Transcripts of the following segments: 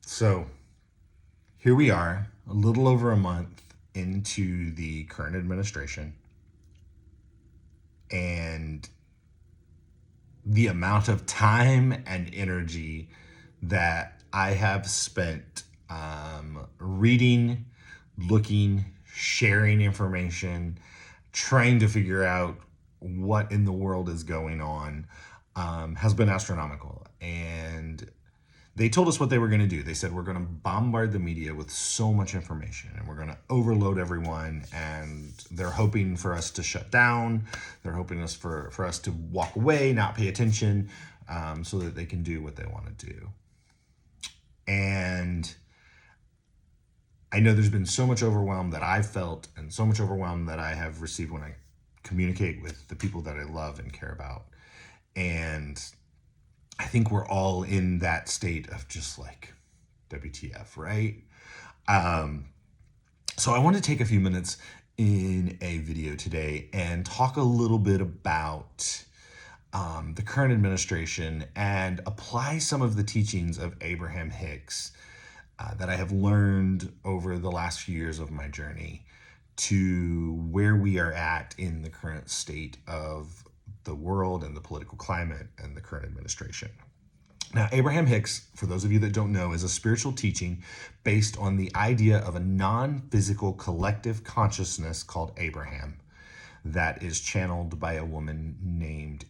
So here we are, a little over a month into the current administration, and the amount of time and energy that I have spent reading, looking, sharing information, trying to figure out what in the world is going on has been astronomical. And they told us what they were going to do. They said, we're going to bombard the media with so much information and we're going to overload everyone. And they're hoping for us to shut down. They're hoping for us to walk away, not pay attention, so that they can do what they want to do. And I know there's been so much overwhelm that I've felt and so much overwhelm that I have received when I communicate with the people that I love and care about. And I think we're all in that state of just like, WTF, right? So I want to take a few minutes in a video today and talk a little bit about the current administration and apply some of the teachings of Abraham Hicks that I have learned over the last few years of my journey to where we are at in the current state of the world and the political climate and the current administration. Now, Abraham Hicks, for those of you that don't know, is a spiritual teaching based on the idea of a non-physical collective consciousness called Abraham that is channeled by a woman named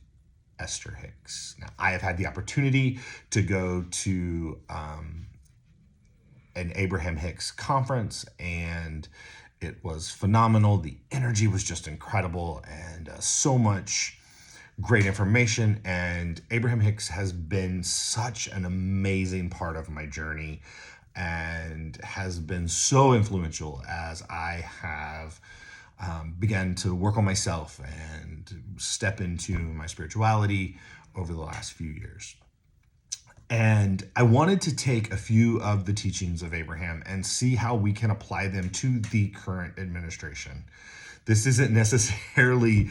Esther Hicks. Now, I have had the opportunity to go to an Abraham Hicks conference, and it was phenomenal. The energy was just incredible, and so much great information. And Abraham Hicks has been such an amazing part of my journey and has been so influential as I have began to work on myself and step into my spirituality over the last few years. And I wanted to take a few of the teachings of Abraham and see how we can apply them to the current administration. This isn't necessarily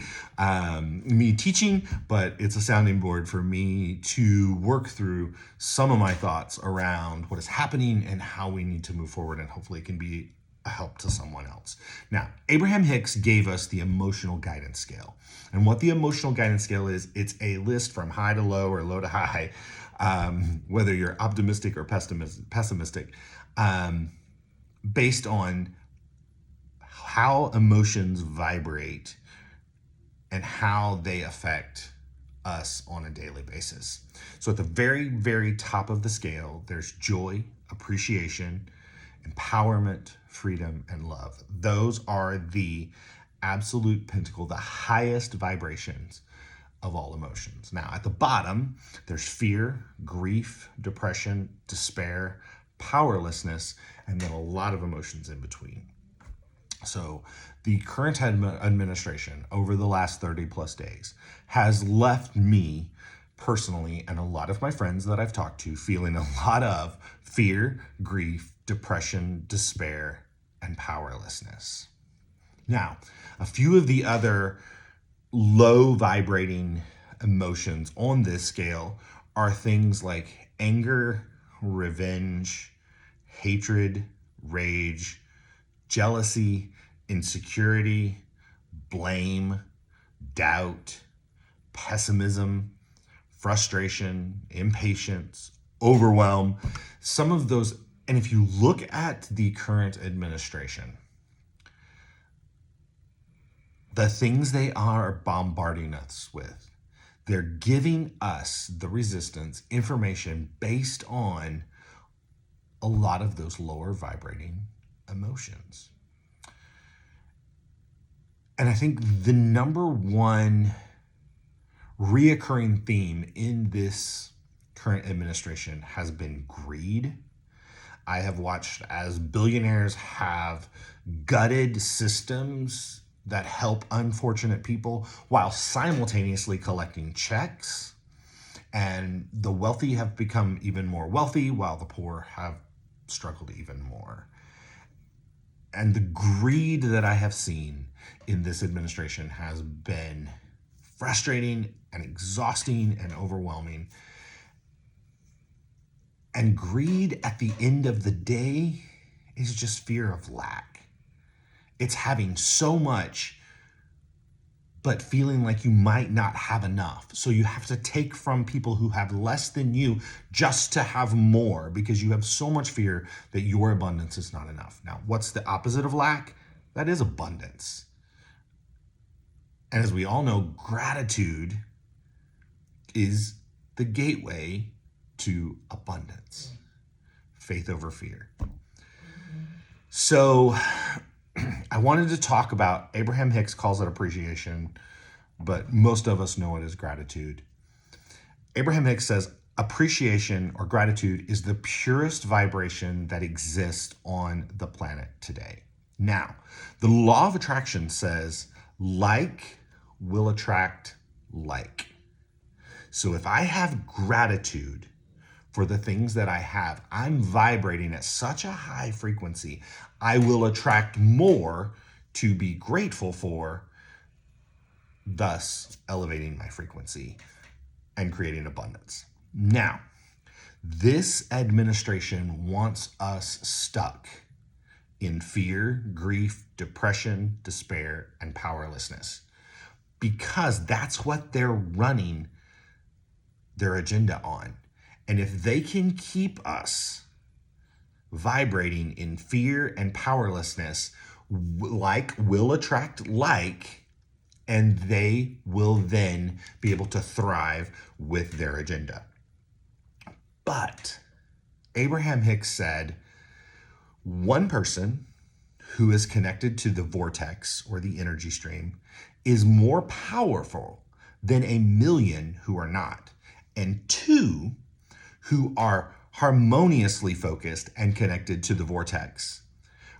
me teaching, but it's a sounding board for me to work through some of my thoughts around what is happening and how we need to move forward, and hopefully it can be a help to someone else. Now, Abraham Hicks gave us the emotional guidance scale. And what the emotional guidance scale is, it's a list from high to low or low to high, whether you're optimistic or pessimistic, based on how emotions vibrate and how they affect us on a daily basis. So at the very, very top of the scale, there's joy, appreciation, empowerment, freedom, and love. Those are the absolute pinnacle, the highest vibrations of all emotions. Now, at the bottom, there's fear, grief, depression, despair, powerlessness, and then a lot of emotions in between. So the current administration over the last 30 plus days has left me personally and a lot of my friends that I've talked to feeling a lot of fear, grief, depression, despair, and powerlessness. Now, a few of the other low vibrating emotions on this scale are things like anger, revenge, hatred, rage, jealousy, insecurity, blame, doubt, pessimism, frustration, impatience, overwhelm. Some of those, and if you look at the current administration, the things they are bombarding us with, they're giving us, the resistance, information based on a lot of those lower vibrating emotions. And I think the number one reoccurring theme in this current administration has been greed. I have watched as billionaires have gutted systems that help unfortunate people while simultaneously collecting checks. And the wealthy have become even more wealthy while the poor have struggled even more. And the greed that I have seen in this administration has been frustrating and exhausting and overwhelming. And greed at the end of the day is just fear of lack. It's having so much, but feeling like you might not have enough. So you have to take from people who have less than you just to have more because you have so much fear that your abundance is not enough. Now, what's the opposite of lack? That is abundance. And as we all know, gratitude is the gateway to abundance. Faith over fear. So I wanted to talk about, Abraham Hicks calls it appreciation, but most of us know it as gratitude. Abraham Hicks says appreciation or gratitude is the purest vibration that exists on the planet today. Now, the law of attraction says like will attract like. So if I have gratitude for the things that I have, I'm vibrating at such a high frequency, I will attract more to be grateful for, thus elevating my frequency and creating abundance. Now, this administration wants us stuck in fear, grief, depression, despair, and powerlessness because that's what they're running their agenda on. And if they can keep us vibrating in fear and powerlessness, like will attract like, and they will then be able to thrive with their agenda. But Abraham Hicks said, one person who is connected to the vortex or the energy stream is more powerful than a million who are not. And two who are harmoniously focused and connected to the vortex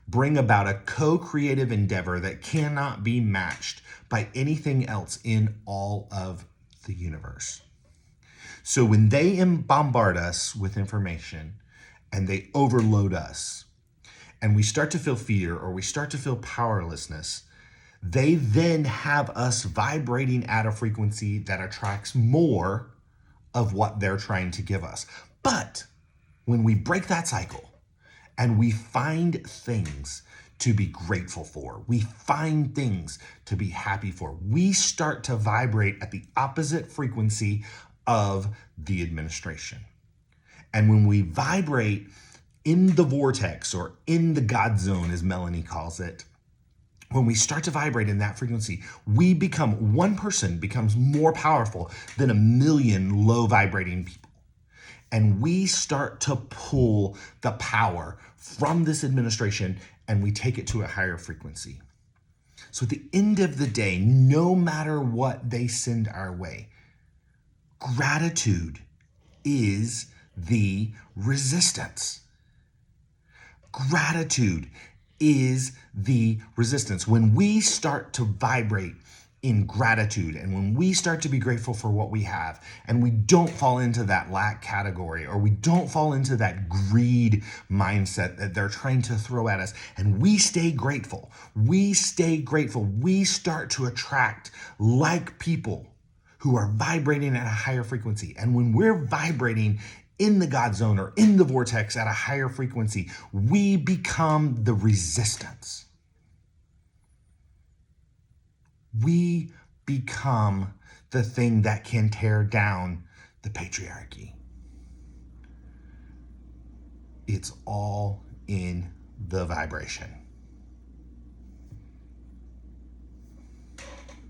bring about a co-creative endeavor that cannot be matched by anything else in all of the universe. So when they bombard us with information and they overload us and we start to feel fear or we start to feel powerlessness, they then have us vibrating at a frequency that attracts more of what they're trying to give us. But when we break that cycle and we find things to be grateful for, we find things to be happy for, we start to vibrate at the opposite frequency of the administration. And when we vibrate in the vortex or in the God zone, as Melanie calls it, when we start to vibrate in that frequency, one person becomes more powerful than a million low vibrating people. And we start to pull the power from this administration and we take it to a higher frequency. So at the end of the day, no matter what they send our way, gratitude is the resistance. Gratitude is the resistance. When we start to vibrate in gratitude and when we start to be grateful for what we have and we don't fall into that lack category or we don't fall into that greed mindset that they're trying to throw at us and we stay grateful, we start to attract like people who are vibrating at a higher frequency. And when we're vibrating in the God zone or in the vortex at a higher frequency, we become the resistance. We become the thing that can tear down the patriarchy. It's all in the vibration.